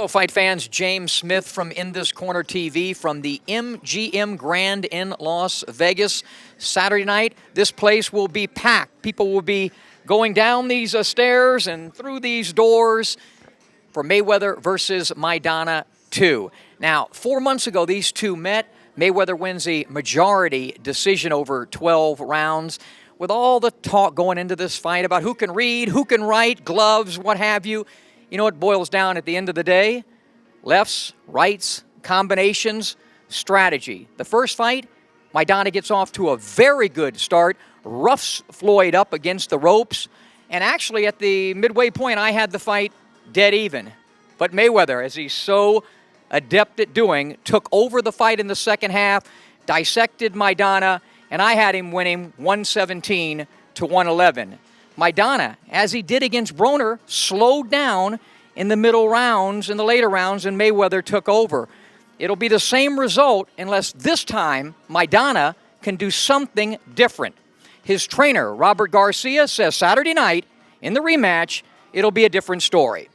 fight fans, James Smith from In This Corner TV from the MGM Grand in Las Vegas. Saturday night, this place will be packed. People will be going down these stairs and through these doors for Mayweather versus Maidana 2. Now, 4 months ago, these two met. Mayweather wins a majority decision over 12 rounds. With all the talk going into this fight about who can read, who can write, gloves, what have you, you know what boils down at the end of the day? Lefts, rights, combinations, strategy. The first fight, Maidana gets off to a very good start, roughs Floyd up against the ropes, and actually at the midway point, I had the fight dead even. But Mayweather, as he's so adept at doing, took over the fight in the second half, dissected Maidana, and I had him winning 117 to 111. Maidana, as he did against Broner, slowed down in the middle rounds, in the later rounds, and Mayweather took over. It'll be the same result unless this time Maidana can do something different. His trainer, Robert Garcia, says Saturday night in the rematch, it'll be a different story.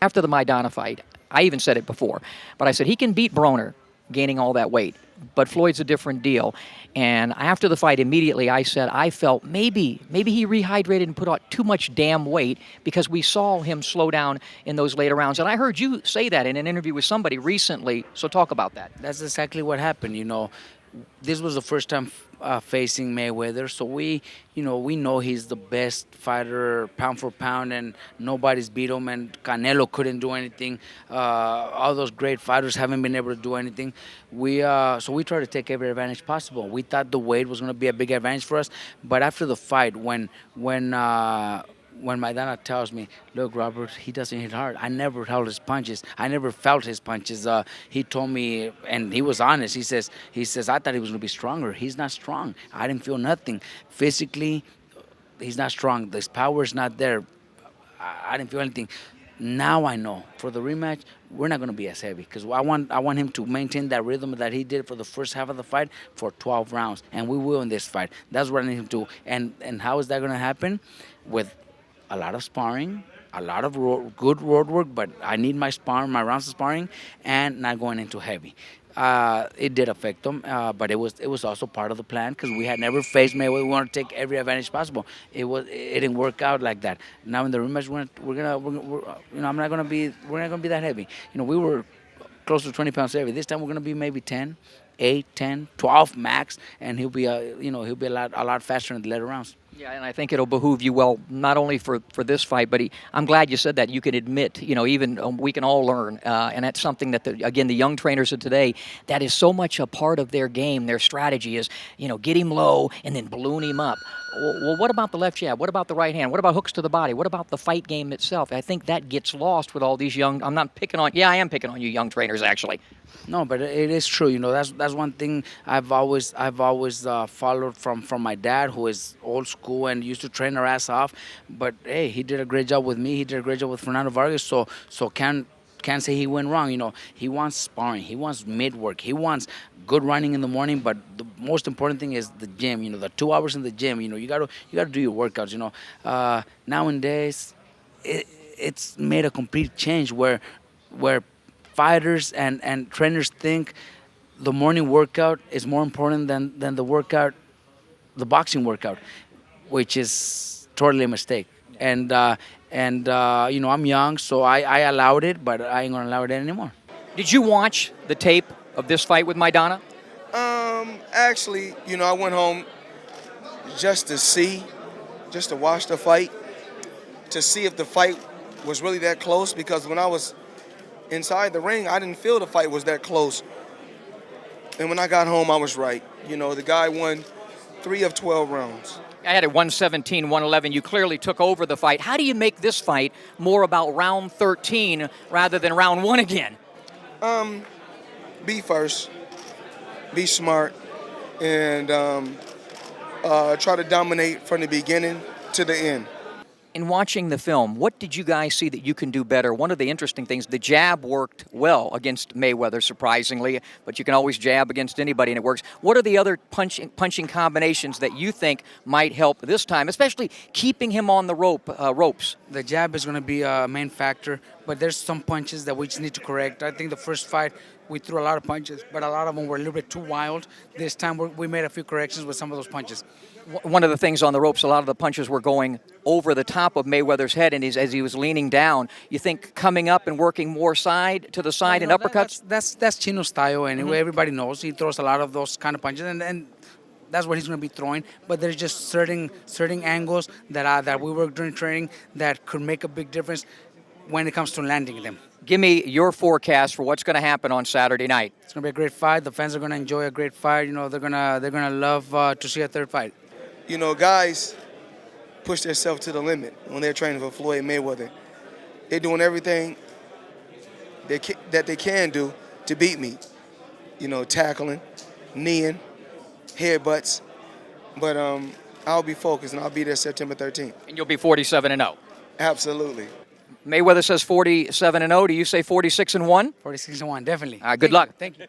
After the Maidana fight, I even said it before, but I said he can beat Broner gaining all that weight, but Floyd's a different deal. And after the fight, immediately I said I felt maybe he rehydrated and put on too much damn weight because we saw him slow down in those later rounds. And I heard you say that in an interview with somebody recently, so talk about that. That's exactly what happened, you know. This was the first time facing Mayweather, so we know he's the best fighter pound for pound, and nobody's beat him. And Canelo couldn't do anything. All those great fighters haven't been able to do anything. So we tried to take every advantage possible. We thought the weight was going to be a big advantage for us, but after the fight, when Maidana tells me, look, Robert, he doesn't hit hard. I never held his punches. I never felt his punches. He told me, and he was honest. He says, I thought he was going to be stronger. He's not strong. I didn't feel nothing. Physically, he's not strong. His power is not there. I didn't feel anything. Now I know for the rematch, we're not going to be as heavy because I want him to maintain that rhythm that he did for the first half of the fight for 12 rounds, and we will in this fight. That's what I need him to do. And how is that going to happen? With a lot of sparring, a lot of good road work, but I need my rounds of sparring, and not going into heavy. It did affect them, but it was also part of the plan because we had never faced Mayweather. We want to take every advantage possible. It didn't work out like that. Now in the rematch, we're not gonna be that heavy. You know, we were close to 20 pounds heavy. This time we're gonna be maybe 10, 8, 10, 12 max, and he'll be a lot faster in the later rounds. Yeah, and I think it'll behoove you well, not only for this fight, but I'm glad you said that. You can admit, even we can all learn, and that's something that, the young trainers of today, that is so much a part of their game, their strategy is, get him low and then balloon him up. Well, what about the left jab? What about the right hand? What about hooks to the body? What about the fight game itself? I think that gets lost with all these young, I am picking on you young trainers, actually. No, but it is true. That's one thing I've always followed from my dad, who is old school and used to train our ass off. But hey, he did a great job with me. He did a great job with Fernando Vargas. So can't say he went wrong. He wants sparring. He wants mid work. He wants good running in the morning. But the most important thing is the gym. The 2 hours in the gym. You gotta do your workouts. Nowadays, it's made a complete change where fighters and trainers think the morning workout is more important than the boxing workout, which is totally a mistake. And I'm young, so I allowed it, but I ain't gonna allow it anymore. Did you watch the tape of this fight with Maidana? Actually, I went home just to watch the fight, to see if the fight was really that close, because when I was inside the ring, I didn't feel the fight was that close. And when I got home, I was right. The guy won 3 of 12 rounds. I had it 117, 111. You clearly took over the fight. How do you make this fight more about round 13 rather than round 1 again? Be first, be smart, and try to dominate from the beginning to the end. In watching the film, what did you guys see that you can do better? One of the interesting things, the jab worked well against Mayweather, surprisingly, but you can always jab against anybody and it works. What are the other punching combinations that you think might help this time, especially keeping him on the ropes? The jab is going to be a main factor, but there's some punches that we just need to correct. I think the first fight, we threw a lot of punches, but a lot of them were a little bit too wild. This time, we made a few corrections with some of those punches. One of the things on the ropes, a lot of the punches were going over the top of Mayweather's head, and as he was leaning down, you think coming up and working more side to the side and uppercuts? That's Chino's style, and everybody knows he throws a lot of those kind of punches, and that's what he's going to be throwing. But there's just certain angles that we work during training that could make a big difference when it comes to landing them. Give me your forecast for what's going to happen on Saturday night. It's going to be a great fight. The fans are going to enjoy a great fight. You know, they're gonna love to see a third fight. You know, guys push themselves to the limit when they're training for Floyd Mayweather. They're doing everything that they can do to beat me. You know, tackling, kneeing, headbutts. But I'll be focused, and I'll be there September 13th. And you'll be 47-0. Absolutely. Mayweather says 47-0. Do you say 46-1? 46-1, definitely. Good luck. Thank you.